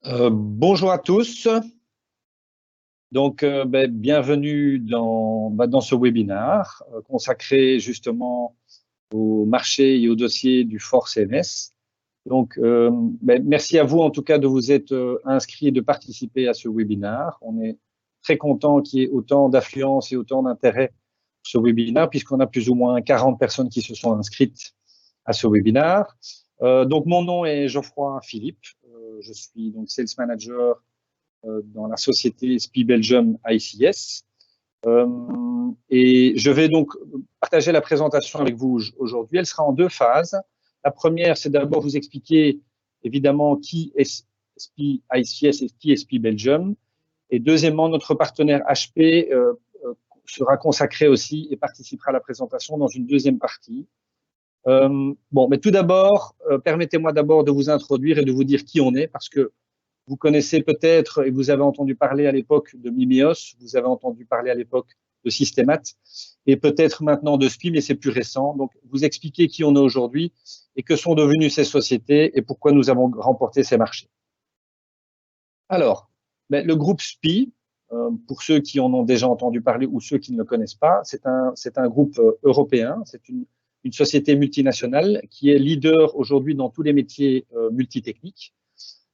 Bonjour à tous. Donc, bienvenue dans ce webinaire consacré justement au marché et au dossier du Fort CMS. Donc, merci à vous en tout cas de vous être inscrits et de participer à ce webinaire. On est très content qu'il y ait autant d'affluence et autant d'intérêt pour ce webinaire puisqu'on a plus ou moins 40 personnes qui se sont inscrites à ce webinaire. Donc, mon nom est Geoffroy Philippe. Je suis donc Sales Manager dans la société SPIE Belgium ICS. Et je vais donc partager la présentation avec vous aujourd'hui. Elle sera en deux phases. La première, c'est d'abord vous expliquer évidemment qui est SPIE ICS et qui est SPIE Belgium. Et deuxièmement, notre partenaire HP sera consacré aussi et participera à la présentation dans une deuxième partie. Mais tout d'abord, permettez-moi d'abord de vous introduire et de vous dire qui on est, parce que vous connaissez peut-être, et vous avez entendu parler à l'époque de Mimios, vous avez entendu parler à l'époque de Systemat, et peut-être maintenant de SPIE, mais c'est plus récent. Donc, vous expliquez qui on est aujourd'hui et que sont devenues ces sociétés et pourquoi nous avons remporté ces marchés. Alors, le groupe SPIE, pour ceux qui en ont déjà entendu parler ou ceux qui ne le connaissent pas, c'est un groupe européen, c'est une société multinationale qui est leader aujourd'hui dans tous les métiers multitechniques.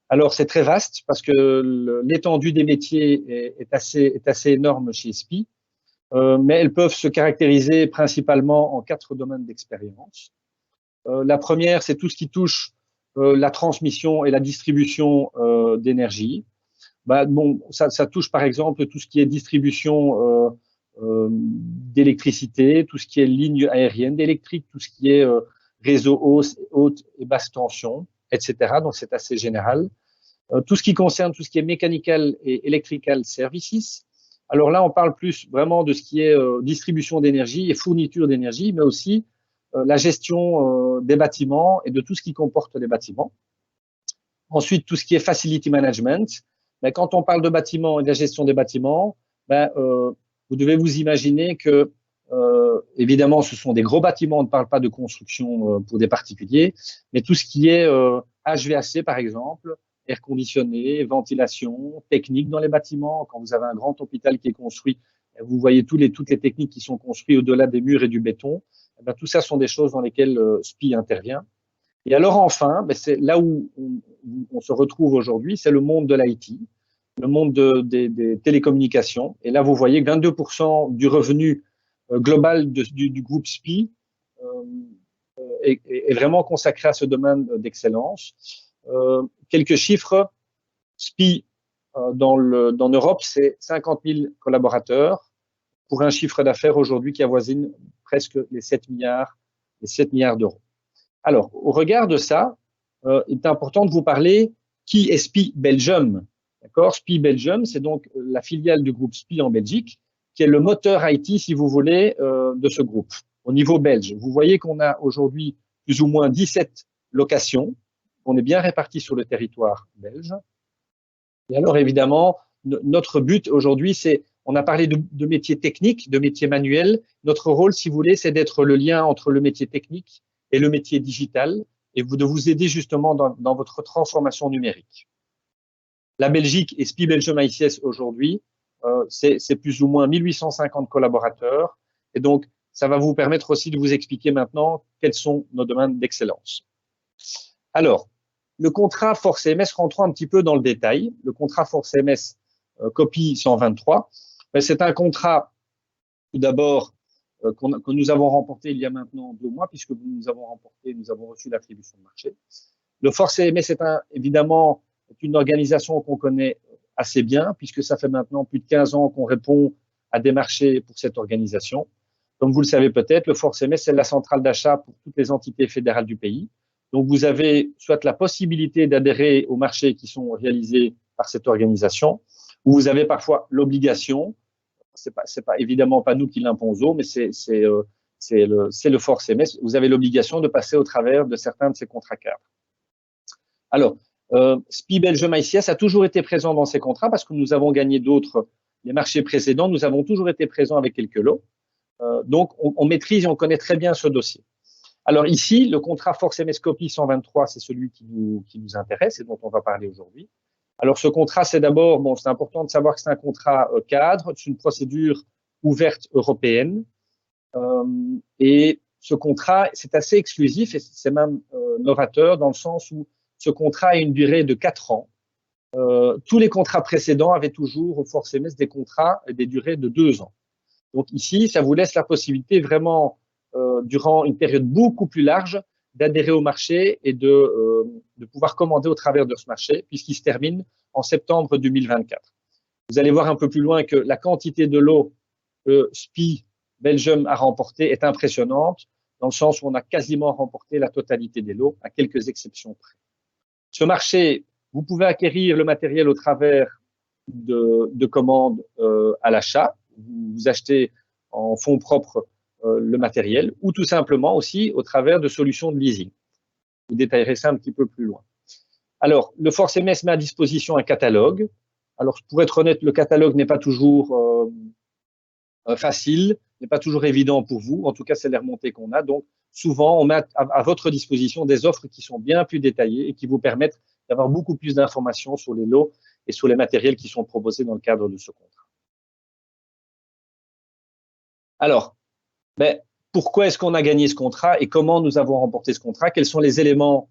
Alors, c'est très vaste parce que l'étendue des métiers est assez énorme chez SPIE, mais elles peuvent se caractériser principalement en 4 domaines d'expérience. La première, c'est tout ce qui touche la transmission et la distribution d'énergie. Ça touche par exemple tout ce qui est distribution d'électricité, tout ce qui est ligne aérienne d'électrique, tout ce qui est réseau haute et basse tension, etc. Donc, c'est assez général. Tout ce qui concerne tout ce qui est mechanical et electrical services. Alors là, on parle plus vraiment de ce qui est distribution d'énergie et fourniture d'énergie, mais aussi la gestion des bâtiments et de tout ce qui comporte les bâtiments. Ensuite, tout ce qui est facility management. Quand on parle de bâtiments et de la gestion des bâtiments, vous devez vous imaginer que, évidemment, ce sont des gros bâtiments, on ne parle pas de construction pour des particuliers, mais tout ce qui est HVAC, par exemple, air conditionné, ventilation, technique dans les bâtiments. Quand vous avez un grand hôpital qui est construit, vous voyez toutes les techniques qui sont construites au-delà des murs et du béton. Tout ça sont des choses dans lesquelles SPIE intervient. Et alors enfin, c'est là où on se retrouve aujourd'hui, c'est le monde de l'IT, le monde des télécommunications. Et là, vous voyez que 22% du revenu global du groupe SPIE est vraiment consacré à ce domaine d'excellence. Quelques chiffres, SPIE dans Europe, c'est 50 000 collaborateurs pour un chiffre d'affaires aujourd'hui qui avoisine presque les 7 milliards d'euros. Alors, au regard de ça, il est important de vous parler qui est SPIE Belgium. D'accord ? SPIE Belgium, c'est donc la filiale du groupe SPIE en Belgique, qui est le moteur IT, si vous voulez, de ce groupe au niveau belge. Vous voyez qu'on a aujourd'hui plus ou moins 17 locations. On est bien répartis sur le territoire belge. Et alors, évidemment, notre but aujourd'hui, c'est, on a parlé de métiers techniques, de métiers manuels. Notre rôle, si vous voulez, c'est d'être le lien entre le métier technique et le métier digital, et de vous aider justement dans votre transformation numérique. La Belgique et SPIE Belgium ICS aujourd'hui, c'est plus ou moins 1850 collaborateurs, et donc ça va vous permettre aussi de vous expliquer maintenant quels sont nos domaines d'excellence. Alors, le contrat Fort CMS, rentrons un petit peu dans le détail. Le contrat Fort CMS copie 123, c'est un contrat tout d'abord que nous avons remporté il y a maintenant 2 mois, puisque nous avons reçu l'attribution de marché. Le Fort CMS est évidemment une organisation qu'on connaît assez bien, puisque ça fait maintenant plus de 15 ans qu'on répond à des marchés pour cette organisation. Comme vous le savez peut-être, le Fort CMS, c'est la centrale d'achat pour toutes les entités fédérales du pays. Donc, vous avez soit la possibilité d'adhérer aux marchés qui sont réalisés par cette organisation, ou vous avez parfois l'obligation. C'est pas évidemment pas nous qui l'imposons, mais c'est le Fort CMS. Vous avez l'obligation de passer au travers de certains de ces contrats cadres. Alors, SPIE Belgium ICS a toujours été présent dans ces contrats parce que nous avons gagné les marchés précédents, nous avons toujours été présents avec quelques lots. Donc, on maîtrise et on connaît très bien ce dossier. Alors ici, le contrat Fort CMS Copie 123, c'est celui qui nous intéresse et dont on va parler aujourd'hui. Alors, ce contrat, c'est d'abord, bon, c'est important de savoir que c'est un contrat cadre, c'est une procédure ouverte européenne. Et ce contrat, c'est assez exclusif et c'est même novateur dans le sens où ce contrat a une durée de 4 ans. Tous les contrats précédents avaient toujours au Force MS des contrats et des durées de 2 ans. Donc ici, ça vous laisse la possibilité vraiment, durant une période beaucoup plus large, d'adhérer au marché et de pouvoir commander au travers de ce marché, puisqu'il se termine en septembre 2024. Vous allez voir un peu plus loin que la quantité de lots que SPIE Belgium a remporté est impressionnante, dans le sens où on a quasiment remporté la totalité des lots, à quelques exceptions près. Ce marché, vous pouvez acquérir le matériel au travers de commandes à l'achat. Vous achetez en fonds propres le matériel ou tout simplement aussi au travers de solutions de leasing. Je vous détaillerai ça un petit peu plus loin. Alors, le Force MS met à disposition un catalogue. Alors, pour être honnête, le catalogue n'est pas toujours facile, n'est pas toujours évident pour vous. En tout cas, c'est les remontées qu'on a. Donc, souvent, on met à votre disposition des offres qui sont bien plus détaillées et qui vous permettent d'avoir beaucoup plus d'informations sur les lots et sur les matériels qui sont proposés dans le cadre de ce contrat. Alors, pourquoi est-ce qu'on a gagné ce contrat et comment nous avons remporté ce contrat? Quels sont les éléments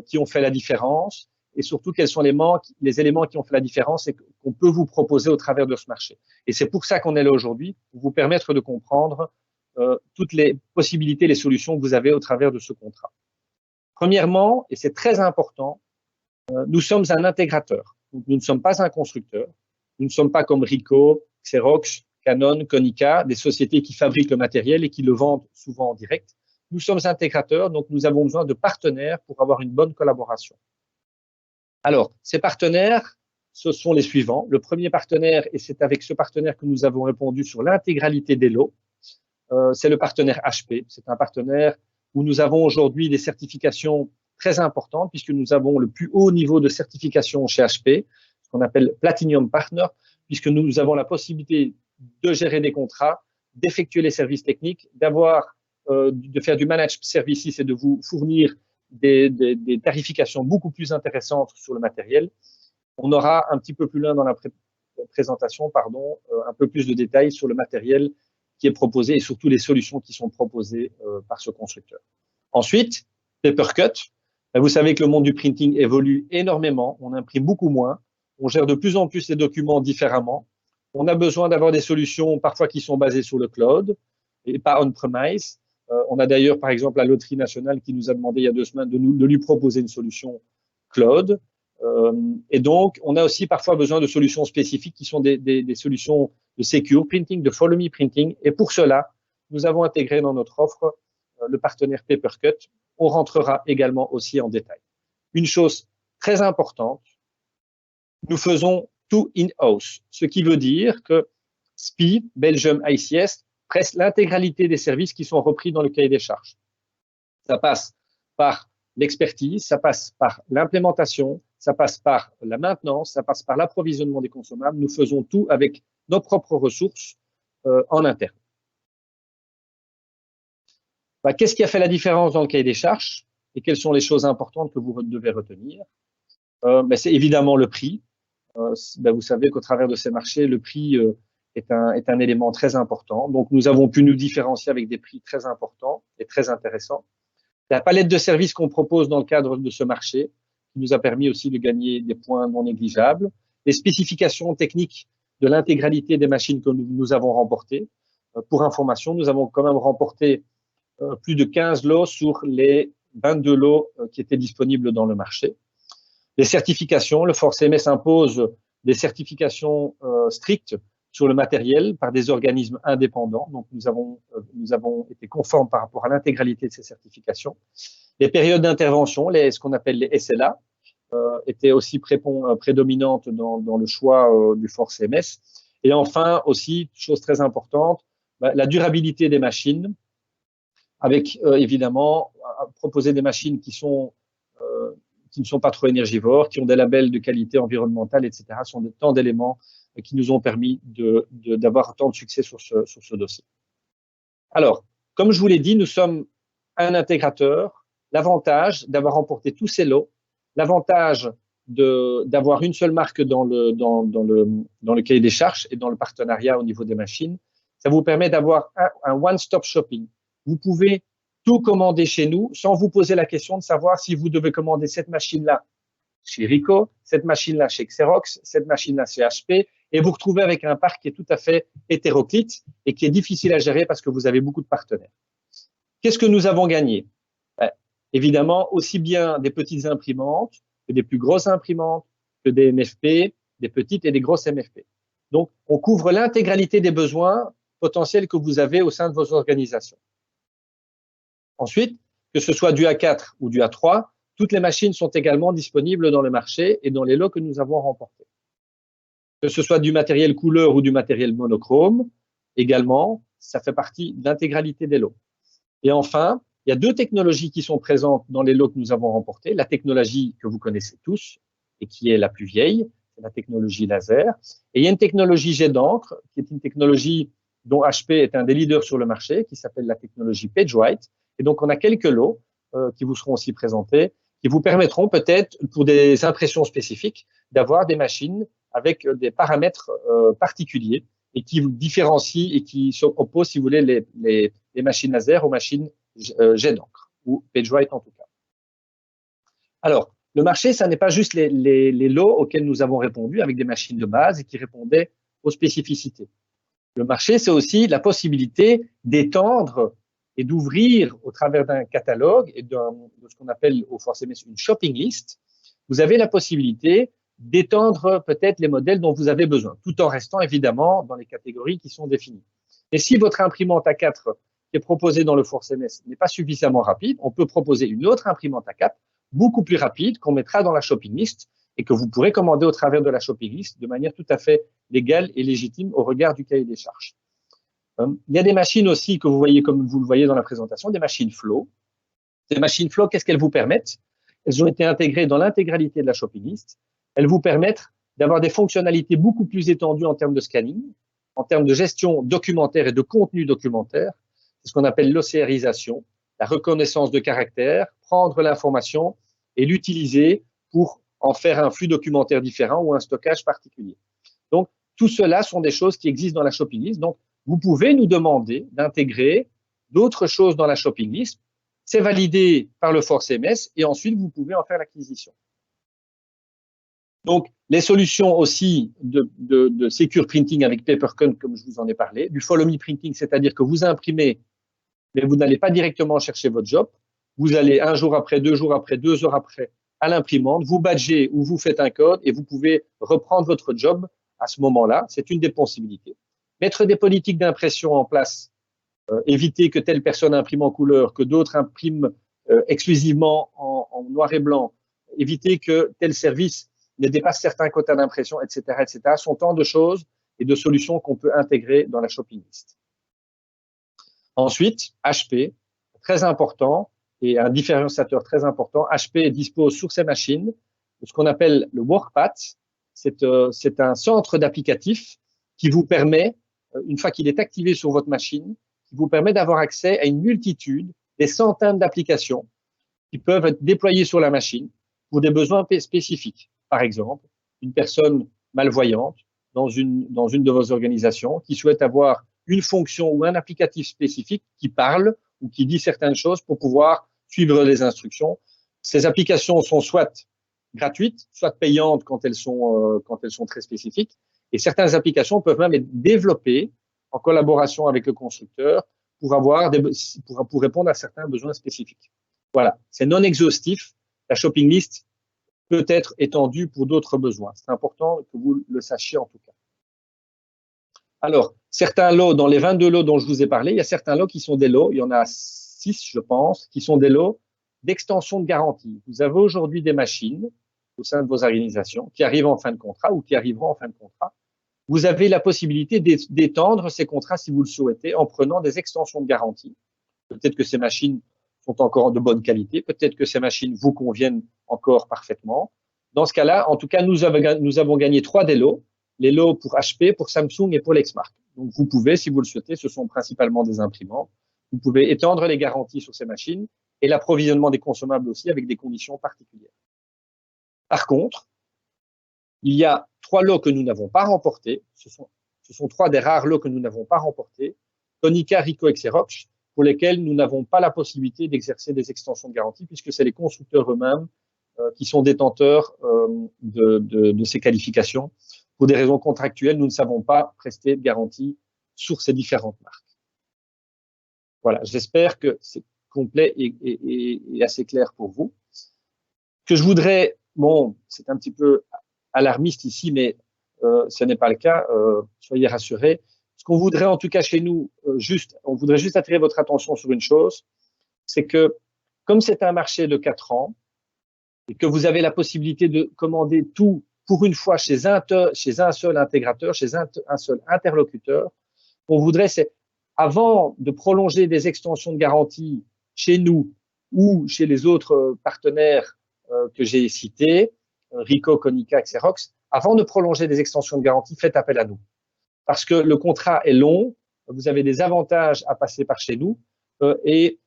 qui ont fait la différence? Et surtout, quels sont les éléments qui ont fait la différence et qu'on peut vous proposer au travers de ce marché? Et c'est pour ça qu'on est là aujourd'hui, pour vous permettre de comprendre toutes les possibilités, les solutions que vous avez au travers de ce contrat. Premièrement, et c'est très important, nous sommes un intégrateur. Donc, nous ne sommes pas un constructeur. Nous ne sommes pas comme Ricoh, Xerox, Canon, Konica, des sociétés qui fabriquent le matériel et qui le vendent souvent en direct. Nous sommes intégrateurs, donc nous avons besoin de partenaires pour avoir une bonne collaboration. Alors, ces partenaires, ce sont les suivants. Le premier partenaire, et c'est avec ce partenaire que nous avons répondu sur l'intégralité des lots, c'est le partenaire HP. C'est un partenaire où nous avons aujourd'hui des certifications très importantes puisque nous avons le plus haut niveau de certification chez HP, ce qu'on appelle Platinum Partner, puisque nous avons la possibilité de gérer des contrats, d'effectuer les services techniques, de faire du managed services et de vous fournir des tarifications beaucoup plus intéressantes sur le matériel. On aura un petit peu plus loin dans la présentation, un peu plus de détails sur le matériel qui est proposé et surtout les solutions qui sont proposées par ce constructeur. Ensuite, Papercut. Vous savez que le monde du printing évolue énormément. On imprime beaucoup moins. On gère de plus en plus les documents différemment. On a besoin d'avoir des solutions parfois qui sont basées sur le cloud et pas on-premise. On a d'ailleurs, par exemple, la Loterie Nationale qui nous a demandé il y a 2 semaines de lui proposer une solution cloud. Et donc, on a aussi parfois besoin de solutions spécifiques qui sont des solutions de secure printing, de follow me printing. Et pour cela, nous avons intégré dans notre offre le partenaire Papercut. On rentrera également aussi en détail. Une chose très importante, nous faisons tout in-house, ce qui veut dire que SPIE, Belgium ICS, presse l'intégralité des services qui sont repris dans le cahier des charges. Ça passe par l'expertise, ça passe par l'implémentation, ça passe par la maintenance, ça passe par l'approvisionnement des consommables. Nous faisons tout avec nos propres ressources en interne. Qu'est-ce qui a fait la différence dans le cahier des charges et quelles sont les choses importantes que vous devez retenir? C'est évidemment le prix. Vous savez qu'au travers de ces marchés, le prix est un élément très important. Donc, nous avons pu nous différencier avec des prix très importants et très intéressants. La palette de services qu'on propose dans le cadre de ce marché qui nous a permis aussi de gagner des points non négligeables. Les spécifications techniques de l'intégralité des machines que nous avons remportées. Pour information, nous avons quand même remporté plus de 15 lots sur les 22 lots qui étaient disponibles dans le marché. Les certifications, le Force MS impose des certifications strictes sur le matériel par des organismes indépendants. Donc, nous avons été conformes par rapport à l'intégralité de ces certifications. Les périodes d'intervention, ce qu'on appelle les SLA, étaient aussi prédominantes dans le choix du Force MS. Et enfin, aussi, chose très importante, la durabilité des machines, avec évidemment proposer des machines qui ne sont pas trop énergivores, qui ont des labels de qualité environnementale, etc. Ce sont tant d'éléments qui nous ont permis d'avoir tant de succès sur ce dossier. Alors, comme je vous l'ai dit, nous sommes un intégrateur. L'avantage d'avoir remporté tous ces lots, l'avantage d'avoir une seule marque dans le cahier des charges et dans le partenariat au niveau des machines. Ça vous permet d'avoir un one-stop shopping. Vous pouvez tout commander chez nous sans vous poser la question de savoir si vous devez commander cette machine-là chez Ricoh, cette machine-là chez Xerox, cette machine-là chez HP, et vous retrouvez avec un parc qui est tout à fait hétéroclite et qui est difficile à gérer parce que vous avez beaucoup de partenaires. Qu'est-ce que nous avons gagné? Évidemment, aussi bien des petites imprimantes que des plus grosses imprimantes, que des MFP, des petites et des grosses MFP. Donc, on couvre l'intégralité des besoins potentiels que vous avez au sein de vos organisations. Ensuite, que ce soit du A4 ou du A3, toutes les machines sont également disponibles dans le marché et dans les lots que nous avons remportés. Que ce soit du matériel couleur ou du matériel monochrome, également, ça fait partie de l'intégralité des lots. Et enfin, il y a deux technologies qui sont présentes dans les lots que nous avons remportés. La technologie que vous connaissez tous et qui est la plus vieille, c'est la technologie laser. Et il y a une technologie jet d'encre, qui est une technologie dont HP est un des leaders sur le marché, qui s'appelle la technologie PageWrite. Et donc, on a quelques lots qui vous seront aussi présentés, qui vous permettront peut-être, pour des impressions spécifiques, d'avoir des machines avec des paramètres particuliers et qui vous différencient et qui opposent, si vous voulez, les machines laser aux machines jet d'encre, ou PageWrite en tout cas. Alors, le marché, ça n'est pas juste les lots auxquels nous avons répondu avec des machines de base et qui répondaient aux spécificités. Le marché, c'est aussi la possibilité d'étendre et d'ouvrir au travers d'un catalogue et de ce qu'on appelle au Force MS une shopping list. Vous avez la possibilité d'étendre peut-être les modèles dont vous avez besoin, tout en restant évidemment dans les catégories qui sont définies. Et si votre imprimante A4 qui est proposée dans le Force MS n'est pas suffisamment rapide, on peut proposer une autre imprimante A4 beaucoup plus rapide qu'on mettra dans la shopping list et que vous pourrez commander au travers de la shopping list de manière tout à fait légale et légitime au regard du cahier des charges. Il y a des machines aussi que vous voyez, comme vous le voyez dans la présentation, des machines Flow. Ces machines Flow, qu'est-ce qu'elles vous permettent? Elles ont été intégrées dans l'intégralité de la shopping list. Elles vous permettent d'avoir des fonctionnalités beaucoup plus étendues en termes de scanning, en termes de gestion documentaire et de contenu documentaire. C'est ce qu'on appelle l'OCRisation, la reconnaissance de caractères, prendre l'information et l'utiliser pour en faire un flux documentaire différent ou un stockage particulier. Donc, tout cela sont des choses qui existent dans la shopping list. Donc, vous pouvez nous demander d'intégrer d'autres choses dans la shopping list. C'est validé par le Force MS et ensuite, vous pouvez en faire l'acquisition. Donc, les solutions aussi de Secure Printing avec Papercon, comme je vous en ai parlé, du Follow Me Printing, c'est-à-dire que vous imprimez, mais vous n'allez pas directement chercher votre job. Vous allez un jour après, 2 jours après, 2 heures après à l'imprimante, vous badgez ou vous faites un code et vous pouvez reprendre votre job à ce moment-là. C'est une des possibilités. Mettre des politiques d'impression en place, éviter que telle personne imprime en couleur, que d'autres impriment exclusivement en noir et blanc, éviter que tel service ne dépasse certains quotas d'impression, etc., sont tant de choses et de solutions qu'on peut intégrer dans la shopping list. Ensuite, HP, très important, et un différenciateur très important, HP dispose sur ses machines de ce qu'on appelle le WorkPath. C'est un centre d'applicatifs qui vous permet, une fois qu'il est activé sur votre machine, qui vous permet d'avoir accès à une multitude, des centaines d'applications qui peuvent être déployées sur la machine pour des besoins spécifiques. Par exemple, une personne malvoyante dans une de vos organisations qui souhaite avoir une fonction ou un applicatif spécifique qui parle ou qui dit certaines choses pour pouvoir suivre les instructions. Ces applications sont soit gratuites, soit payantes quand elles sont très spécifiques. Et certaines applications peuvent même être développées en collaboration avec le constructeur pour répondre à certains besoins spécifiques. Voilà, c'est non exhaustif. La shopping list peut être étendue pour d'autres besoins. C'est important que vous le sachiez en tout cas. Alors, certains lots, dans les 22 lots dont je vous ai parlé, il y a certains lots qui sont des lots, il y en a 6, je pense, qui sont des lots d'extension de garantie. Vous avez aujourd'hui des machines au sein de vos organisations qui arrivent en fin de contrat ou qui arriveront en fin de contrat. Vous avez la possibilité d'étendre ces contrats si vous le souhaitez en prenant des extensions de garantie. Peut-être que ces machines sont encore de bonne qualité, peut-être que ces machines vous conviennent encore parfaitement. Dans ce cas-là, en tout cas, nous avons gagné 3 des lots, les lots pour HP, pour Samsung et pour Lexmark. Donc, vous pouvez, si vous le souhaitez, ce sont principalement des imprimantes, vous pouvez étendre les garanties sur ces machines et l'approvisionnement des consommables aussi avec des conditions particulières. Par contre, Il y a 3 lots que nous n'avons pas remportés. Ce sont 3 des rares lots que nous n'avons pas remportés. Konica, Ricoh et Xerox, pour lesquels nous n'avons pas la possibilité d'exercer des extensions de garantie, puisque c'est les constructeurs eux-mêmes qui sont détenteurs de ces qualifications. Pour des raisons contractuelles, nous ne savons pas prester de garantie sur ces différentes marques. Voilà, j'espère que c'est complet et assez clair pour vous. Que je voudrais, bon, c'est un petit peu alarmiste ici, mais ce n'est pas le cas, soyez rassurés. Ce qu'on voudrait en tout cas chez nous, on voudrait juste attirer votre attention sur une chose, c'est que comme c'est un marché de 4 ans et que vous avez la possibilité de commander tout pour une fois chez un seul intégrateur, chez un seul interlocuteur, on voudrait, c'est avant de prolonger des extensions de garantie chez nous ou chez les autres partenaires que j'ai cités, Ricoh, Konica, Xerox, avant de prolonger des extensions de garantie, faites appel à nous. Parce que le contrat est long, vous avez des avantages à passer par chez nous et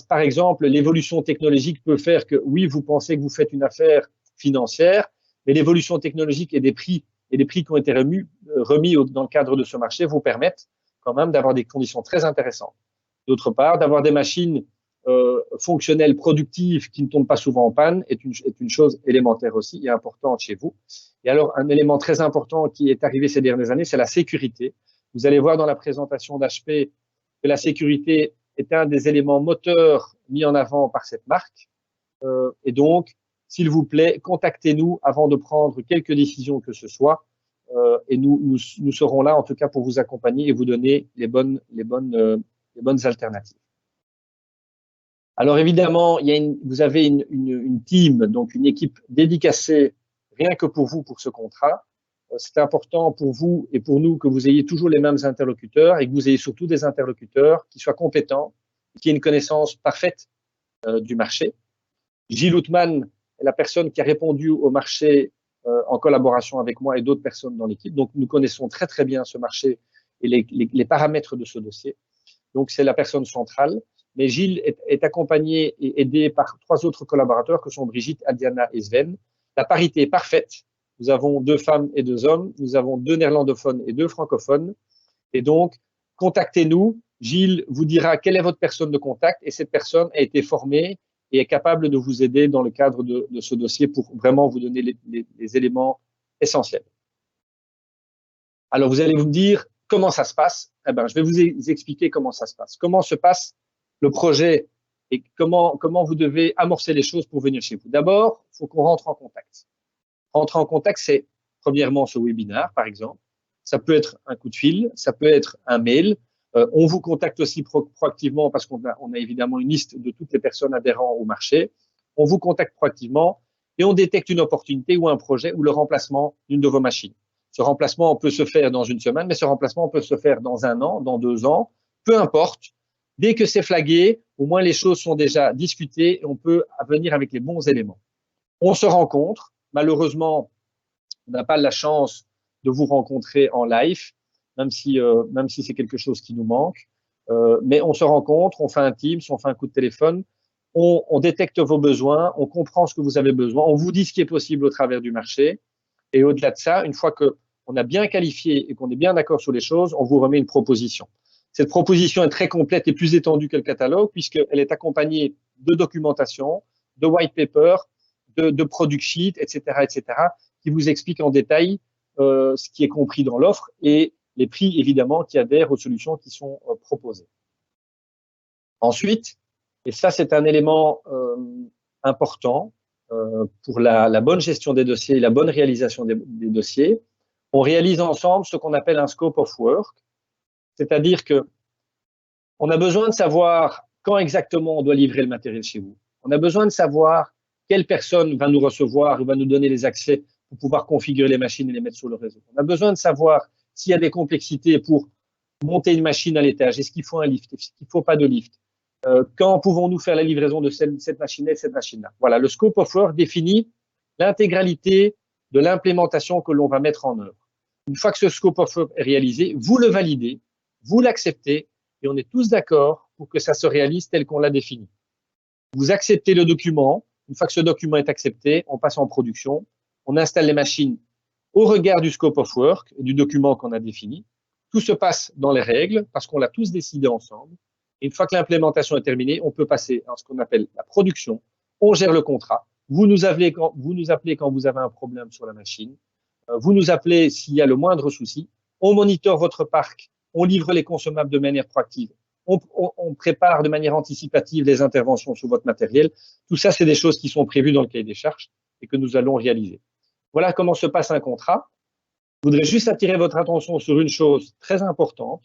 par exemple, l'évolution technologique peut faire que, oui, vous pensez que vous faites une affaire financière, mais l'évolution technologique et des prix qui ont été remis dans le cadre de ce marché vous permettent quand même d'avoir des conditions très intéressantes. D'autre part, d'avoir des machines fonctionnelles, productives, qui ne tombent pas souvent en panne, est une chose élémentaire aussi et importante chez vous. Et alors, un élément très important qui est arrivé ces dernières années, c'est la sécurité. Vous allez voir dans la présentation d'HP que la sécurité est un des éléments moteurs mis en avant par cette marque. Et donc, s'il vous plaît, contactez-nous avant de prendre quelques décisions que ce soit. Et nous serons là, en tout cas, pour vous accompagner et vous donner les bonnes alternatives. Alors, évidemment, vous avez une team, donc une équipe dédicacée rien que pour vous, pour ce contrat. C'est important pour vous et pour nous que vous ayez toujours les mêmes interlocuteurs et que vous ayez surtout des interlocuteurs qui soient compétents, qui aient une connaissance parfaite du marché. Gilles Outman est la personne qui a répondu au marché en collaboration avec moi et d'autres personnes dans l'équipe. Donc, nous connaissons très, très bien ce marché et les paramètres de ce dossier. Donc, c'est la personne centrale. Mais Gilles est accompagné et aidé par 3 autres collaborateurs que sont Brigitte, Adiana et Sven. La parité est parfaite. Nous avons 2 femmes et 2 hommes. Nous avons 2 néerlandophones et 2 francophones. Et donc, contactez-nous. Gilles vous dira quelle est votre personne de contact et cette personne a été formée et est capable de vous aider dans le cadre de ce dossier pour vraiment vous donner les éléments essentiels. Alors, vous allez vous dire comment ça se passe. Eh bien, je vais vous expliquer comment ça se passe. Comment se passe le projet et comment vous devez amorcer les choses pour venir chez vous. D'abord, il faut qu'on rentre en contact. Rentrer en contact, c'est premièrement ce webinaire, par exemple. Ça peut être un coup de fil, ça peut être un mail. On vous contacte aussi proactivement parce qu'on a évidemment une liste de toutes les personnes adhérentes au marché. On vous contacte proactivement et on détecte une opportunité ou un projet ou le remplacement d'une de vos machines. Ce remplacement peut se faire dans une semaine, mais ce remplacement peut se faire dans 1 an, dans 2 ans, peu importe. Dès que c'est flagué, au moins les choses sont déjà discutées et on peut venir avec les bons éléments. On se rencontre. Malheureusement, on n'a pas la chance de vous rencontrer en live, même si c'est quelque chose qui nous manque. Mais on se rencontre, on fait un Teams, on fait un coup de téléphone, on détecte vos besoins, on comprend ce que vous avez besoin, on vous dit ce qui est possible au travers du marché. Et au-delà de ça, une fois qu'on a bien qualifié et qu'on est bien d'accord sur les choses, on vous remet une proposition. Cette proposition est très complète et plus étendue que le catalogue puisqu'elle est accompagnée de documentation, de white paper, de product sheet, etc., qui vous expliquent en détail ce qui est compris dans l'offre et les prix, évidemment, qui adhèrent aux solutions qui sont proposées. Ensuite, et ça, c'est un élément important pour la bonne gestion des dossiers et la bonne réalisation des dossiers, on réalise ensemble ce qu'on appelle un scope of work, c'est-à-dire que on a besoin de savoir quand exactement on doit livrer le matériel chez vous. On a besoin de savoir quelle personne va nous recevoir ou va nous donner les accès pour pouvoir configurer les machines et les mettre sur le réseau. On a besoin de savoir s'il y a des complexités pour monter une machine à l'étage. Est-ce qu'il faut un lift? Est-ce qu'il ne faut pas de lift? Quand pouvons-nous faire la livraison de cette machine et de cette machine-là? Voilà, le scope of work définit l'intégralité de l'implémentation que l'on va mettre en œuvre. Une fois que ce scope of work est réalisé, vous le validez, vous l'acceptez et on est tous d'accord pour que ça se réalise tel qu'on l'a défini. Vous acceptez le document. Une fois que ce document est accepté, on passe en production. On installe les machines au regard du scope of work, du document qu'on a défini. Tout se passe dans les règles parce qu'on l'a tous décidé ensemble. Et une fois que l'implémentation est terminée, on peut passer à ce qu'on appelle la production. On gère le contrat. Vous nous appelez quand vous avez un problème sur la machine. Vous nous appelez s'il y a le moindre souci. On monitore votre parc. On livre les consommables de manière proactive. On prépare de manière anticipative les interventions sur votre matériel. Tout ça, c'est des choses qui sont prévues dans le cahier des charges et que nous allons réaliser. Voilà comment se passe un contrat. Je voudrais juste attirer votre attention sur une chose très importante.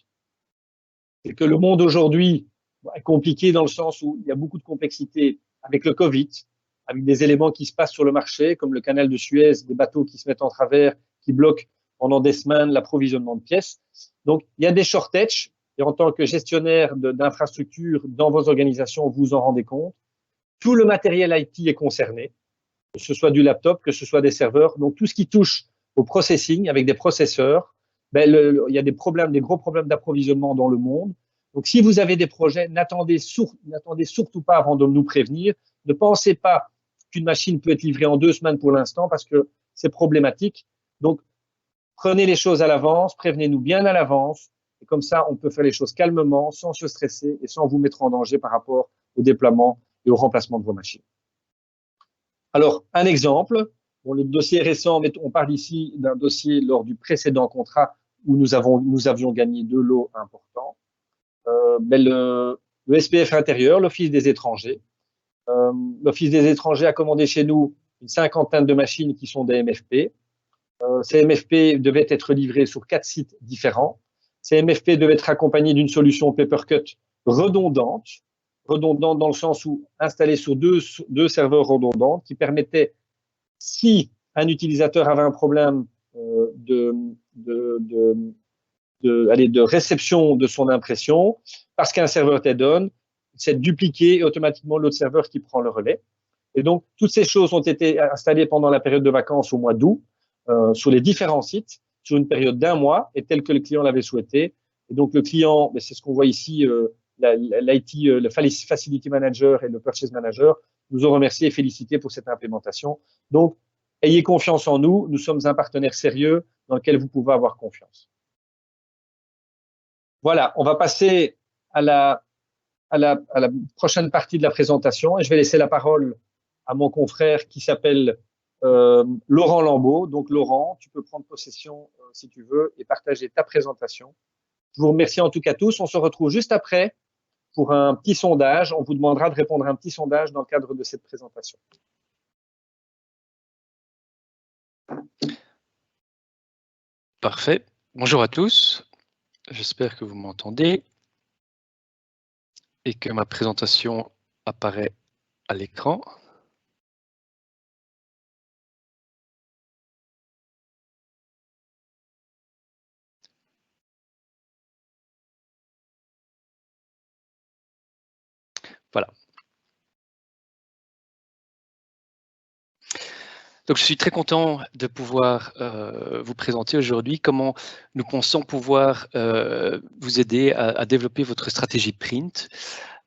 C'est que le monde aujourd'hui est compliqué dans le sens où il y a beaucoup de complexité avec le Covid, avec des éléments qui se passent sur le marché, comme le canal de Suez, des bateaux qui se mettent en travers, qui bloquent pendant des semaines l'approvisionnement de pièces. Donc, il y a des shortages. Et en tant que gestionnaire d'infrastructures dans vos organisations, vous vous en rendez compte. Tout le matériel IT est concerné, que ce soit du laptop, que ce soit des serveurs. Donc, tout ce qui touche au processing avec des processeurs, il y a des gros problèmes d'approvisionnement dans le monde. Donc, si vous avez des projets, n'attendez surtout pas avant de nous prévenir. Ne pensez pas qu'une machine peut être livrée en 2 semaines pour l'instant parce que c'est problématique. Donc, prenez les choses à l'avance, prévenez-nous bien à l'avance. Et comme ça, on peut faire les choses calmement, sans se stresser et sans vous mettre en danger par rapport au déploiement et au remplacement de vos machines. Alors, un exemple. Bon, le dossier est récent, mais on parle ici d'un dossier lors du précédent contrat où nous avions gagné 2 lots importants. Le SPF intérieur, l'Office des étrangers. L'Office des étrangers a commandé chez nous une 50aine de machines qui sont des MFP. Ces MFP devaient être livrés sur 4 sites différents. Ces MFP devaient être accompagnés d'une solution Papercut redondante dans le sens où installée sur deux serveurs redondants qui permettaient, si un utilisateur avait un problème de réception de son impression, parce qu'un serveur était down, c'est dupliqué et automatiquement l'autre serveur qui prend le relais. Et donc, toutes ces choses ont été installées pendant la période de vacances au mois d'août, sur les différents sites, sur une période d'1 mois, et tel que le client l'avait souhaité. Et donc, le client, c'est ce qu'on voit ici, l'IT, le Facility Manager et le Purchase Manager, nous ont remercié et félicité pour cette implémentation. Donc, ayez confiance en nous, nous sommes un partenaire sérieux dans lequel vous pouvez avoir confiance. Voilà, on va passer à la prochaine partie de la présentation et je vais laisser la parole à mon confrère qui s'appelle Laurent Lambeau. Donc Laurent, tu peux prendre possession si tu veux et partager ta présentation. Je vous remercie en tout cas tous. On se retrouve juste après pour un petit sondage. On vous demandera de répondre à un petit sondage dans le cadre de cette présentation. Parfait. Bonjour à tous. J'espère que vous m'entendez et que ma présentation apparaît à l'écran. Voilà. Donc, je suis très content de pouvoir vous présenter aujourd'hui comment nous pensons pouvoir vous aider à développer votre stratégie print,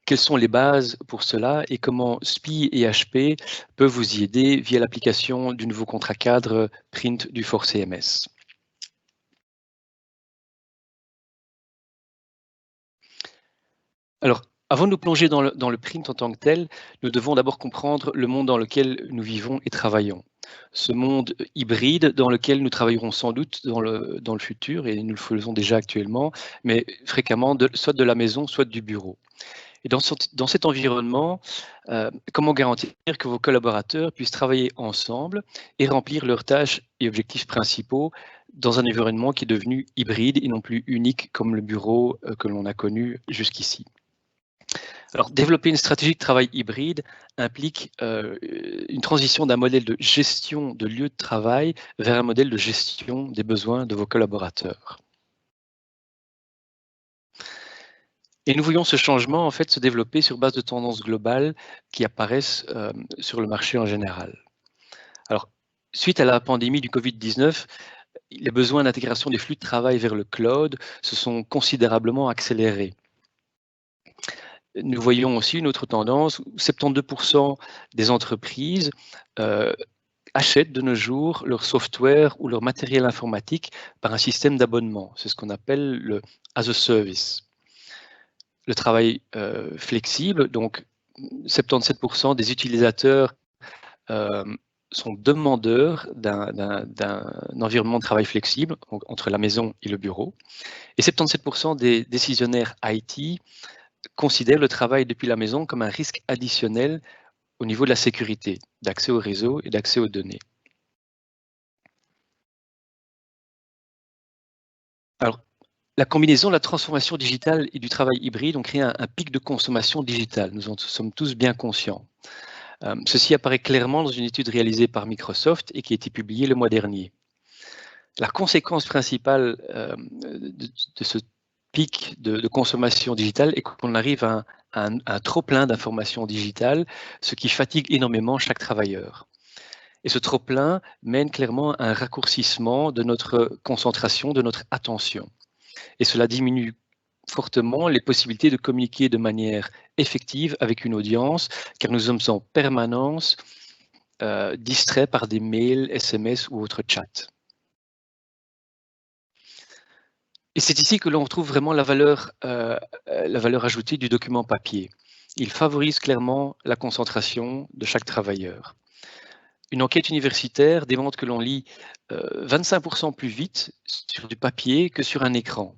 quelles sont les bases pour cela et comment SPI et HP peuvent vous y aider via l'application du nouveau contrat cadre print du Force CMS. Alors, avant de nous plonger dans le print en tant que tel, nous devons d'abord comprendre le monde dans lequel nous vivons et travaillons. Ce monde hybride dans lequel nous travaillerons sans doute dans le futur, et nous le faisons déjà actuellement, mais fréquemment soit de la maison, soit du bureau. Et dans cet environnement, comment garantir que vos collaborateurs puissent travailler ensemble et remplir leurs tâches et objectifs principaux dans un environnement qui est devenu hybride et non plus unique comme le bureau que l'on a connu jusqu'ici? Alors, développer une stratégie de travail hybride implique une transition d'un modèle de gestion de lieu de travail vers un modèle de gestion des besoins de vos collaborateurs. Et nous voyons ce changement en fait se développer sur base de tendances globales qui apparaissent sur le marché en général. Alors, suite à la pandémie du Covid-19, les besoins d'intégration des flux de travail vers le cloud se sont considérablement accélérés. Nous voyons aussi une autre tendance où 72% des entreprises achètent de nos jours leur software ou leur matériel informatique par un système d'abonnement. C'est ce qu'on appelle le as a service. Le travail flexible, donc 77% des utilisateurs sont demandeurs d'un environnement de travail flexible entre la maison et le bureau. Et 77% des décisionnaires IT considèrent le travail depuis la maison comme un risque additionnel au niveau de la sécurité, d'accès au réseau et d'accès aux données. Alors, la combinaison de la transformation digitale et du travail hybride ont créé un pic de consommation digitale. Nous en sommes tous bien conscients. Ceci apparaît clairement dans une étude réalisée par Microsoft et qui a été publiée le mois dernier. La conséquence principale de ce pic de consommation digitale est qu'on arrive à un trop-plein d'informations digitales, ce qui fatigue énormément chaque travailleur. Et ce trop-plein mène clairement à un raccourcissement de notre concentration, de notre attention. Et cela diminue fortement les possibilités de communiquer de manière effective avec une audience, car nous sommes en permanence distraits par des mails, SMS ou autres chats. Et c'est ici que l'on retrouve vraiment la valeur ajoutée du document papier. Il favorise clairement la concentration de chaque travailleur. Une enquête universitaire démontre que l'on lit 25% plus vite sur du papier que sur un écran.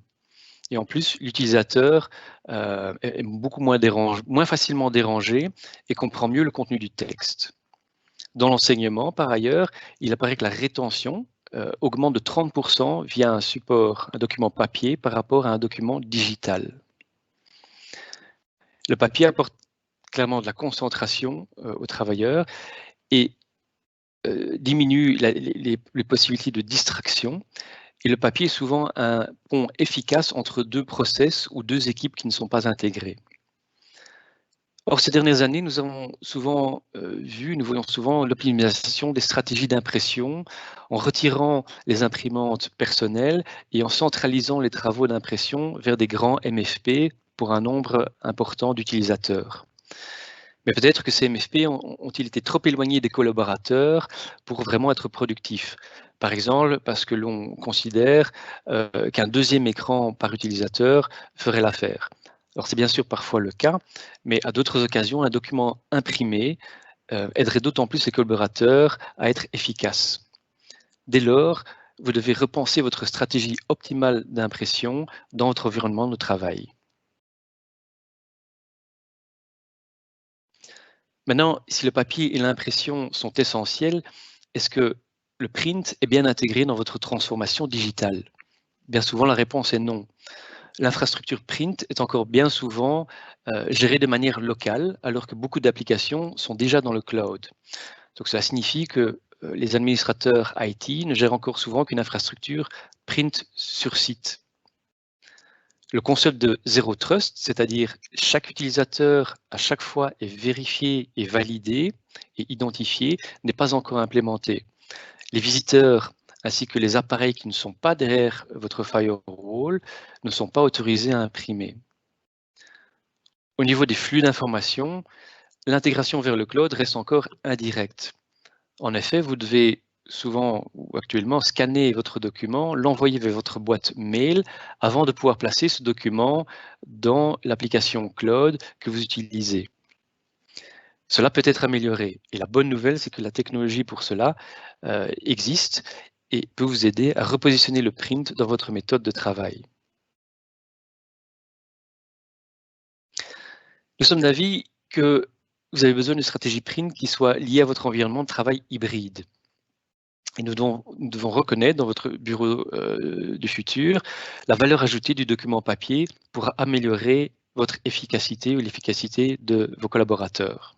Et en plus, l'utilisateur est beaucoup moins facilement dérangé et comprend mieux le contenu du texte. Dans l'enseignement, par ailleurs, il apparaît que la rétention augmente de 30% via un document papier par rapport à un document digital. Le papier apporte clairement de la concentration aux travailleurs et diminue les possibilités de distraction. Et le papier est souvent un pont efficace entre deux process ou deux équipes qui ne sont pas intégrées. Or, ces dernières années, nous voyons souvent l'optimisation des stratégies d'impression en retirant les imprimantes personnelles et en centralisant les travaux d'impression vers des grands MFP pour un nombre important d'utilisateurs. Mais peut-être que ces MFP ont-ils été trop éloignés des collaborateurs pour vraiment être productifs. Par exemple, parce que l'on considère qu'un deuxième écran par utilisateur ferait l'affaire. Alors c'est bien sûr parfois le cas, mais à d'autres occasions, un document imprimé aiderait d'autant plus les collaborateurs à être efficaces. Dès lors, vous devez repenser votre stratégie optimale d'impression dans votre environnement de travail. Maintenant, si le papier et l'impression sont essentiels, est-ce que le print est bien intégré dans votre transformation digitale? Bien souvent, la réponse est non. L'infrastructure print est encore bien souvent gérée de manière locale, alors que beaucoup d'applications sont déjà dans le cloud. Donc cela signifie que les administrateurs IT ne gèrent encore souvent qu'une infrastructure print sur site. Le concept de Zero Trust, c'est-à-dire chaque utilisateur à chaque fois est vérifié et validé et identifié, n'est pas encore implémenté. Les visiteurs ainsi que les appareils qui ne sont pas derrière votre firewall ne sont pas autorisés à imprimer. Au niveau des flux d'informations, l'intégration vers le cloud reste encore indirecte. En effet, vous devez souvent ou actuellement scanner votre document, l'envoyer vers votre boîte mail avant de pouvoir placer ce document dans l'application cloud que vous utilisez. Cela peut être amélioré et la bonne nouvelle, c'est que la technologie pour cela existe et peut vous aider à repositionner le print dans votre méthode de travail. Nous sommes d'avis que vous avez besoin d'une stratégie print qui soit liée à votre environnement de travail hybride. Et nous devons reconnaître dans votre bureau du futur la valeur ajoutée du document papier pour améliorer votre efficacité ou l'efficacité de vos collaborateurs.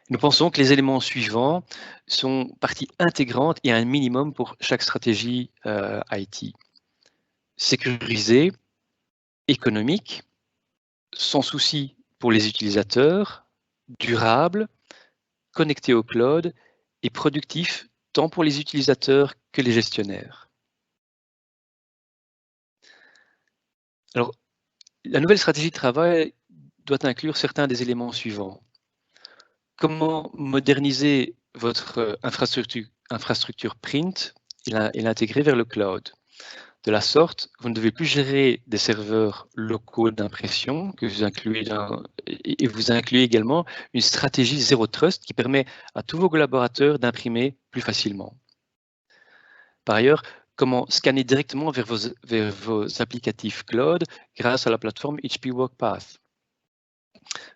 Nous pensons que les éléments suivants sont partie intégrante et un minimum pour chaque stratégie IT. Sécurisé, économique, sans souci pour les utilisateurs, durable, connecté au cloud et productif tant pour les utilisateurs que les gestionnaires. Alors, la nouvelle stratégie de travail doit inclure certains des éléments suivants. Comment moderniser votre infrastructure print est intégrée vers le cloud. De la sorte, vous ne devez plus gérer des serveurs locaux d'impression que vous incluez et vous incluez également une stratégie Zero Trust qui permet à tous vos collaborateurs d'imprimer plus facilement. Par ailleurs, comment scanner directement vers vos applicatifs cloud grâce à la plateforme HP Workpath.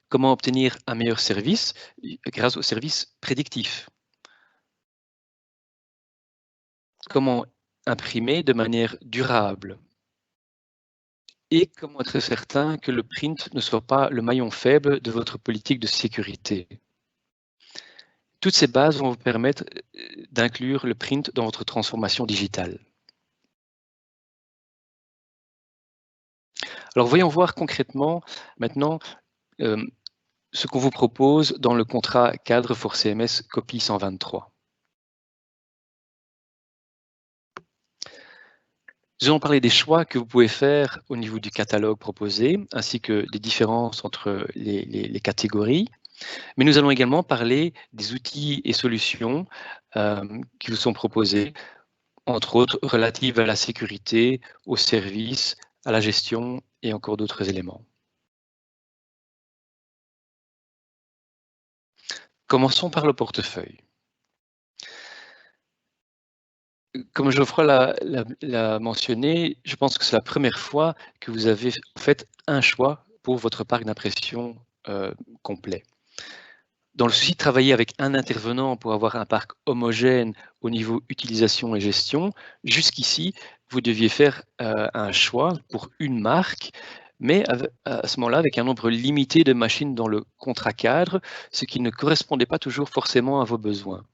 Comment obtenir un meilleur service grâce au service prédictif. Comment imprimer de manière durable. Et comment être certain que le print ne soit pas le maillon faible de votre politique de sécurité. Toutes ces bases vont vous permettre d'inclure le print dans votre transformation digitale. Alors voyons voir concrètement maintenant ce qu'on vous propose dans le contrat cadre for CMS copie 123. Nous allons parler des choix que vous pouvez faire au niveau du catalogue proposé, ainsi que des différences entre les catégories. Mais nous allons également parler des outils et solutions qui vous sont proposés, entre autres relatives à la sécurité, aux services, à la gestion et encore d'autres éléments. Commençons par le portefeuille. Comme Geoffroy l'a mentionné, je pense que c'est la première fois que vous avez fait un choix pour votre parc d'impression complet. Dans le souci de travailler avec un intervenant pour avoir un parc homogène au niveau utilisation et gestion, jusqu'ici, vous deviez faire un choix pour une marque, mais à ce moment-là, avec un nombre limité de machines dans le contrat cadre, ce qui ne correspondait pas toujours forcément à vos besoins.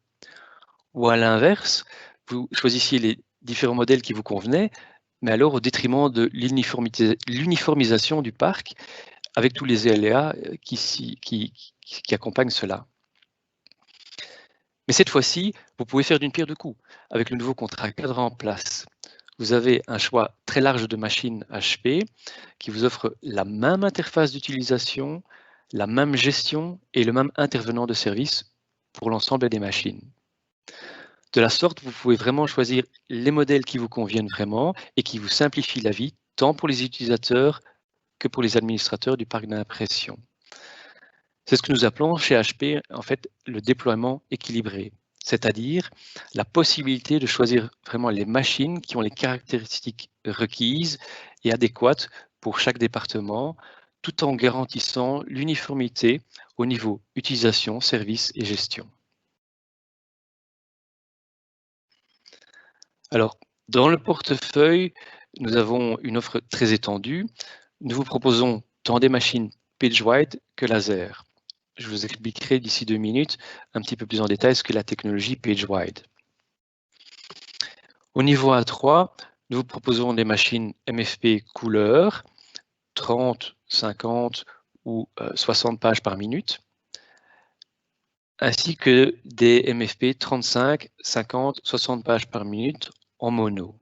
Ou à l'inverse, vous choisissiez les différents modèles qui vous convenaient, mais alors au détriment de l'uniformisation du parc, avec tous les aléas qui accompagnent cela. Mais cette fois-ci, vous pouvez faire d'une pierre deux coups. Avec le nouveau contrat cadre en place, vous avez un choix très large de machines HP qui vous offre la même interface d'utilisation, la même gestion et le même intervenant de service pour l'ensemble des machines. De la sorte, vous pouvez vraiment choisir les modèles qui vous conviennent vraiment et qui vous simplifient la vie, tant pour les utilisateurs que pour les administrateurs du parc d'impression. C'est ce que nous appelons chez HP en fait le déploiement équilibré, c'est-à-dire la possibilité de choisir vraiment les machines qui ont les caractéristiques requises et adéquates pour chaque département, tout en garantissant l'uniformité au niveau utilisation, service et gestion. Alors, dans le portefeuille, nous avons une offre très étendue. Nous vous proposons tant des machines PageWide que laser. Je vous expliquerai d'ici 2 minutes un petit peu plus en détail ce qu'est la technologie PageWide. Au niveau A3, nous vous proposons des machines MFP couleur, 30, 50 ou 60 pages par minute, ainsi que des MFP 35, 50, 60 pages par minute en mono.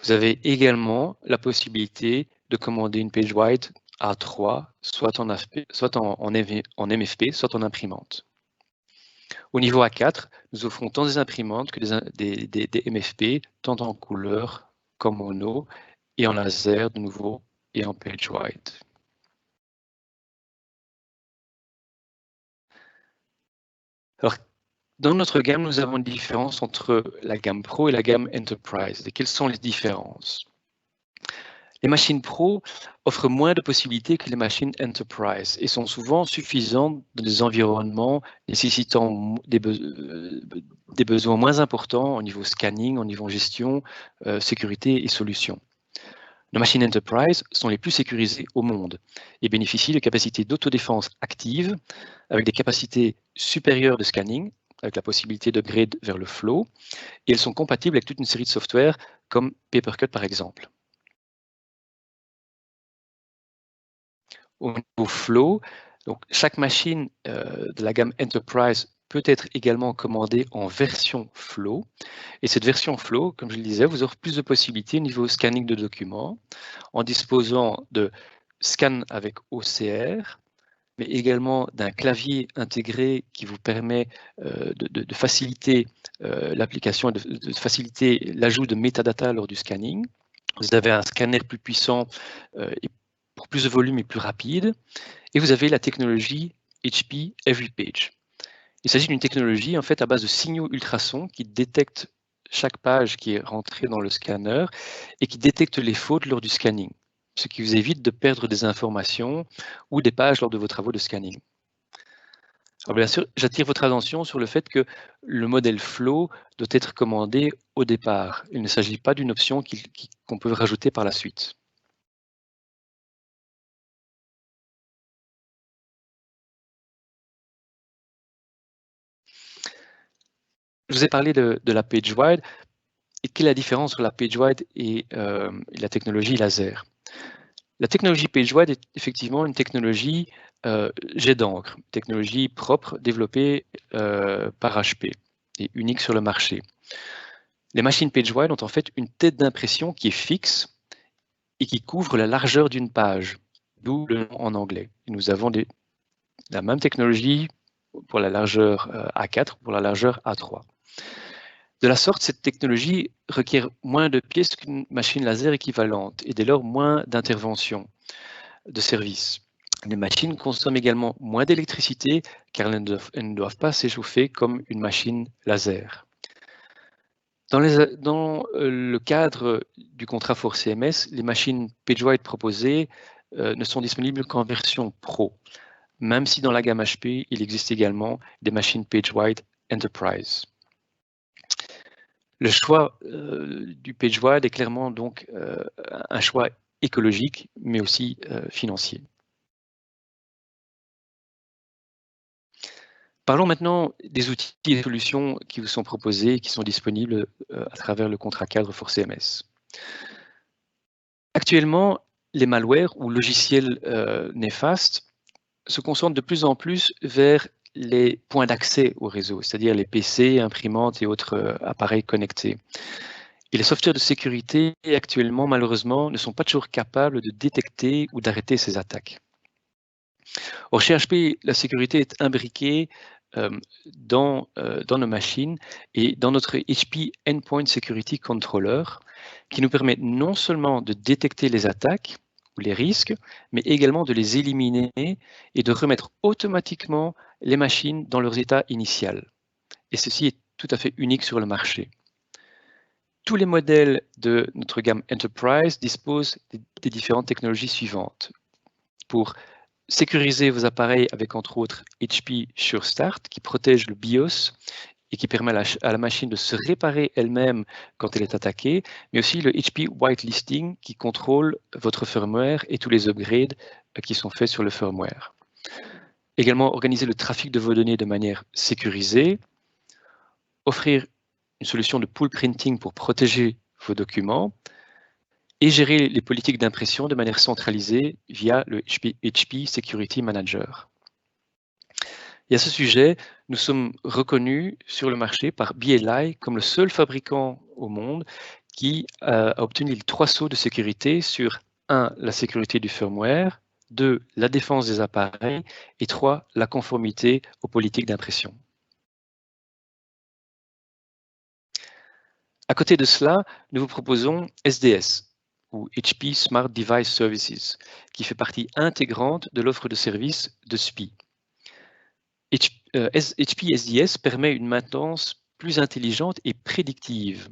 Vous avez également la possibilité de commander une PageWide A3, soit en MFP, soit en imprimante. Au niveau A4, nous offrons tant des imprimantes que des MFP, tant en couleur qu'en mono, et en laser de nouveau, et en PageWide. Alors, dans notre gamme, nous avons une différence entre la gamme Pro et la gamme Enterprise. Et quelles sont les différences? Les machines Pro offrent moins de possibilités que les machines Enterprise et sont souvent suffisantes dans des environnements nécessitant des besoins moins importants au niveau scanning, au niveau gestion, sécurité et solutions. Nos machines Enterprise sont les plus sécurisées au monde et bénéficient de capacités d'autodéfense actives avec des capacités supérieures de scanning, avec la possibilité d'upgrade vers le flow, et elles sont compatibles avec toute une série de softwares comme Papercut par exemple. Au niveau flow, donc chaque machine de la gamme Enterprise peut être également commandée en version flow. Et cette version flow, comme je le disais, vous offre plus de possibilités au niveau scanning de documents en disposant de scan avec OCR, mais également d'un clavier intégré qui vous permet de faciliter l'application, de faciliter l'ajout de métadata lors du scanning. Vous avez un scanner plus puissant et pour plus de volume et plus rapide. Et vous avez la technologie HP EveryPage. Il s'agit d'une technologie en fait à base de signaux ultrasons qui détectent chaque page qui est rentrée dans le scanner et qui détecte les fautes lors du scanning, ce qui vous évite de perdre des informations ou des pages lors de vos travaux de scanning. Alors bien sûr, j'attire votre attention sur le fait que le modèle Flow doit être commandé au départ. Il ne s'agit pas d'une option qu'on peut rajouter par la suite. Je vous ai parlé de la PageWide. Et quelle est la différence entre la PageWide et la technologie laser? La technologie PageWide est effectivement une technologie jet d'encre, technologie propre développée par HP et unique sur le marché. Les machines PageWide ont en fait une tête d'impression qui est fixe et qui couvre la largeur d'une page, d'où le nom en anglais. Et nous avons la même technologie pour la largeur A4, pour la largeur A3. De la sorte, cette technologie requiert moins de pièces qu'une machine laser équivalente et dès lors moins d'intervention de service. Les machines consomment également moins d'électricité car elles ne doivent pas s'échauffer comme une machine laser. Dans le cadre du contrat for CMS, les machines PageWide proposées ne sont disponibles qu'en version Pro, même si dans la gamme HP, il existe également des machines PageWide Enterprise. Le choix du PageWide est clairement donc un choix écologique, mais aussi financier. Parlons maintenant des outils et solutions qui vous sont proposés et qui sont disponibles à travers le contrat cadre for CMS. Actuellement, les malwares ou logiciels néfastes se concentrent de plus en plus vers les points d'accès au réseau, c'est-à-dire les PC, imprimantes et autres appareils connectés. Et les softwares de sécurité, actuellement, malheureusement, ne sont pas toujours capables de détecter ou d'arrêter ces attaques. Or, chez HP, la sécurité est imbriquée dans nos machines et dans notre HP Endpoint Security Controller, qui nous permet non seulement de détecter les attaques ou les risques, mais également de les éliminer et de remettre automatiquement les machines dans leur état initial. Et ceci est tout à fait unique sur le marché. Tous les modèles de notre gamme Enterprise disposent des différentes technologies suivantes. Pour sécuriser vos appareils avec entre autres HP Sure Start qui protège le BIOS et qui permet à la machine de se réparer elle-même quand elle est attaquée, mais aussi le HP Whitelisting qui contrôle votre firmware et tous les upgrades qui sont faits sur le firmware. Également, organiser le trafic de vos données de manière sécurisée, offrir une solution de pool printing pour protéger vos documents et gérer les politiques d'impression de manière centralisée via le HP Security Manager. Et à ce sujet, nous sommes reconnus sur le marché par BLI comme le seul fabricant au monde qui a obtenu les 3 sauts de sécurité sur 1. La sécurité du firmware, 2. La défense des appareils et 3. La conformité aux politiques d'impression. À côté de cela, nous vous proposons SDS, ou HP Smart Device Services, qui fait partie intégrante de l'offre de services de SPI. HP SDS permet une maintenance plus intelligente et prédictive.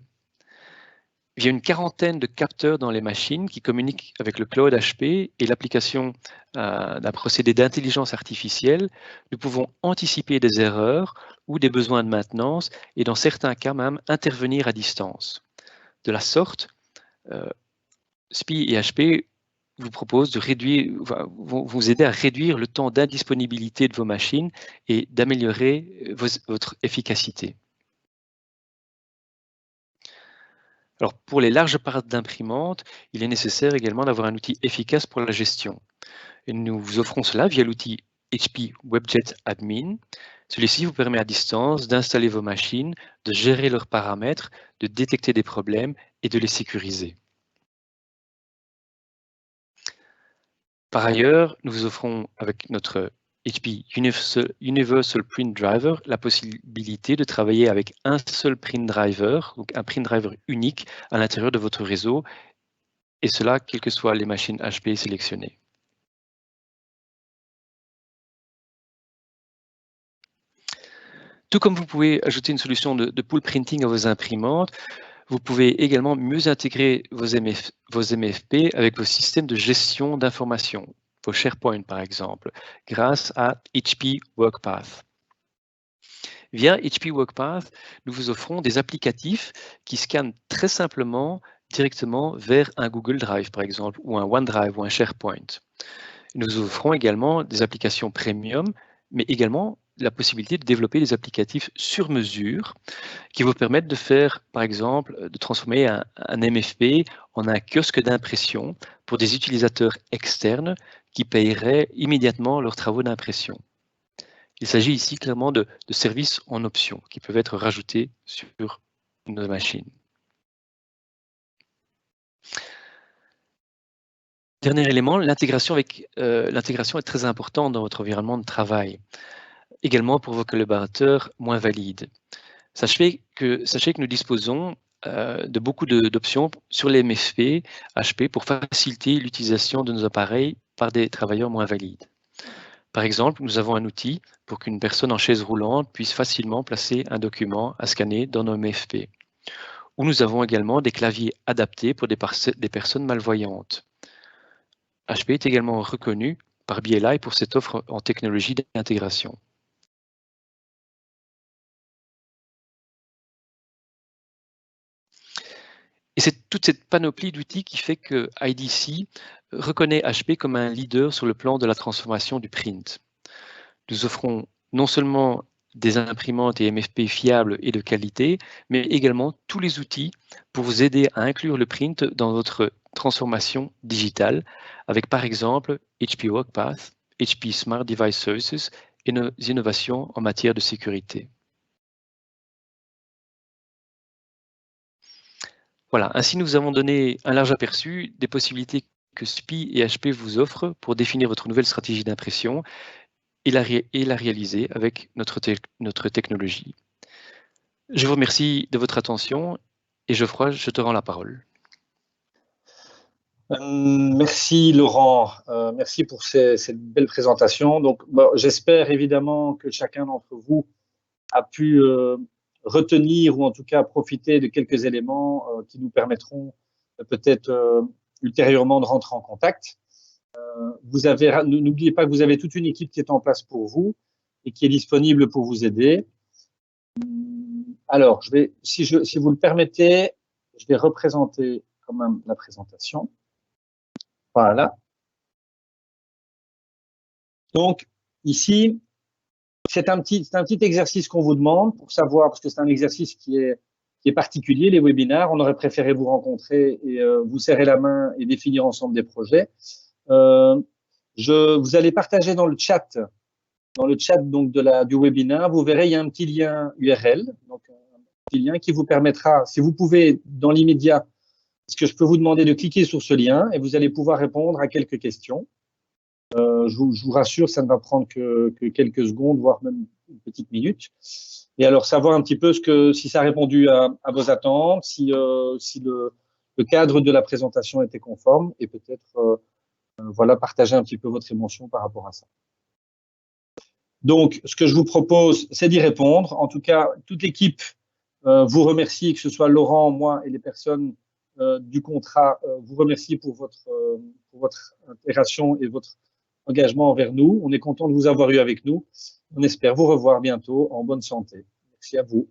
Via une quarantaine de capteurs dans les machines qui communiquent avec le cloud HP et l'application d'un procédé d'intelligence artificielle, nous pouvons anticiper des erreurs ou des besoins de maintenance et dans certains cas même intervenir à distance. De la sorte, SPI et HP vous proposent de réduire, vous aider à réduire le temps d'indisponibilité de vos machines et d'améliorer votre efficacité. Alors, pour les larges parts d'imprimantes, il est nécessaire également d'avoir un outil efficace pour la gestion. Et nous vous offrons cela via l'outil HP WebJet Admin. Celui-ci vous permet à distance d'installer vos machines, de gérer leurs paramètres, de détecter des problèmes et de les sécuriser. Par ailleurs, nous vous offrons avec notre HP Universal Print Driver la possibilité de travailler avec un seul print driver, donc un print driver unique à l'intérieur de votre réseau, et cela quelles que soient les machines HP sélectionnées. Tout comme vous pouvez ajouter une solution de pool printing à vos imprimantes, vous pouvez également mieux intégrer vos MFP avec vos systèmes de gestion d'informations, vos SharePoint par exemple, grâce à HP Workpath. Via HP Workpath, nous vous offrons des applicatifs qui scannent très simplement directement vers un Google Drive par exemple, ou un OneDrive ou un SharePoint. Nous vous offrons également des applications premium, mais également la possibilité de développer des applicatifs sur mesure qui vous permettent de faire, par exemple, de transformer un MFP en un kiosque d'impression pour des utilisateurs externes qui paieraient immédiatement leurs travaux d'impression. Il s'agit ici clairement de services en option qui peuvent être rajoutés sur nos machines. Dernier élément, l'intégration est très importante dans votre environnement de travail, également pour vos collaborateurs moins valides. Sachez que nous disposons de beaucoup d'options sur les MFP HP pour faciliter l'utilisation de nos appareils par des travailleurs moins valides. Par exemple, nous avons un outil pour qu'une personne en chaise roulante puisse facilement placer un document à scanner dans nos MFP. Ou nous avons également des claviers adaptés pour des personnes malvoyantes. HP est également reconnu par BLI pour cette offre en technologie d'intégration. Et c'est toute cette panoplie d'outils qui fait que IDC reconnaît HP comme un leader sur le plan de la transformation du print. Nous offrons non seulement des imprimantes et MFP fiables et de qualité, mais également tous les outils pour vous aider à inclure le print dans votre transformation digitale, avec par exemple HP Workpath, HP Smart Device Services et nos innovations en matière de sécurité. Voilà, ainsi nous avons donné un large aperçu des possibilités que SPI et HP vous offrent pour définir votre nouvelle stratégie d'impression et la réaliser avec notre technologie. Je vous remercie de votre attention et Geoffroy, je te rends la parole. Merci Laurent, merci pour cette belle présentation. Donc, j'espère évidemment que chacun d'entre vous a pu retenir ou en tout cas profiter de quelques éléments qui nous permettront peut-être ultérieurement de rentrer en contact. N'oubliez pas que vous avez toute une équipe qui est en place pour vous et qui est disponible pour vous aider. Alors, si vous le permettez, je vais représenter quand même la présentation. Voilà. Donc, ici, c'est un petit exercice qu'on vous demande pour savoir, parce que c'est un exercice qui est particulier, les webinaires. On aurait préféré vous rencontrer et vous serrer la main et définir ensemble des projets. Vous allez partager dans le chat donc du webinaire. Vous verrez, il y a un petit lien URL, donc un petit lien qui vous permettra, si vous pouvez, dans l'immédiat, est-ce que je peux vous demander de cliquer sur ce lien et vous allez pouvoir répondre à quelques questions. Je vous rassure, ça ne va prendre que quelques secondes, voire même une petite minute. Et alors, savoir un petit peu si ça a répondu à vos attentes, si le cadre de la présentation était conforme, et peut-être voilà, partager un petit peu votre émotion par rapport à ça. Donc, ce que je vous propose, c'est d'y répondre. En tout cas, toute l'équipe vous remercie, que ce soit Laurent, moi et les personnes du contrat, vous remercie pour votre interaction et votre engagement envers nous. On est content de vous avoir eu avec nous. On espère vous revoir bientôt en bonne santé. Merci à vous.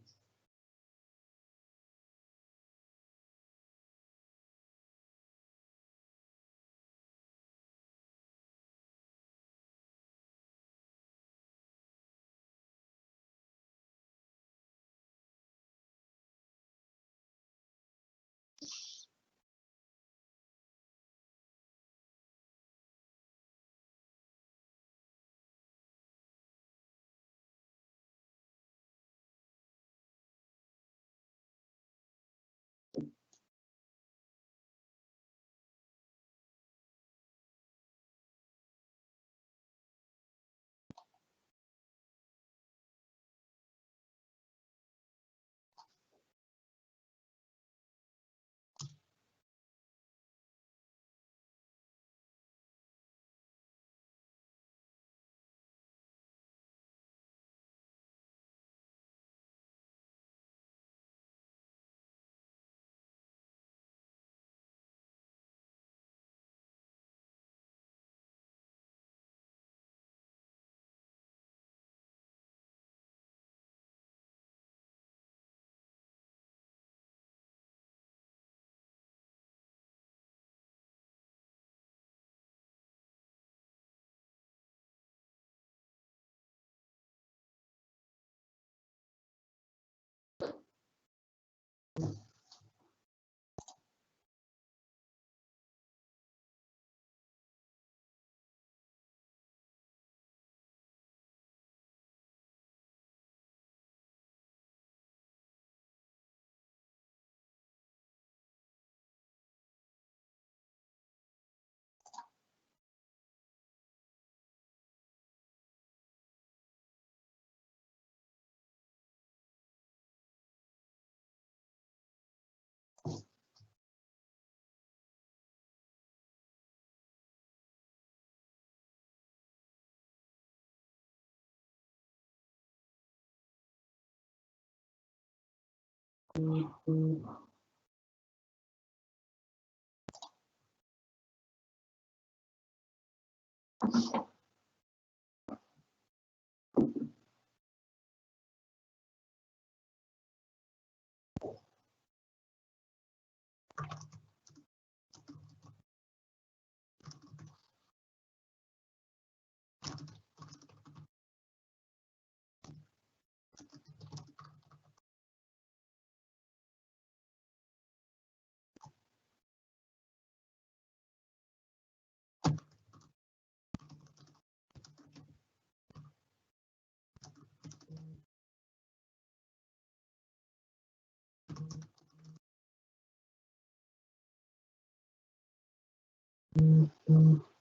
Mm-hmm.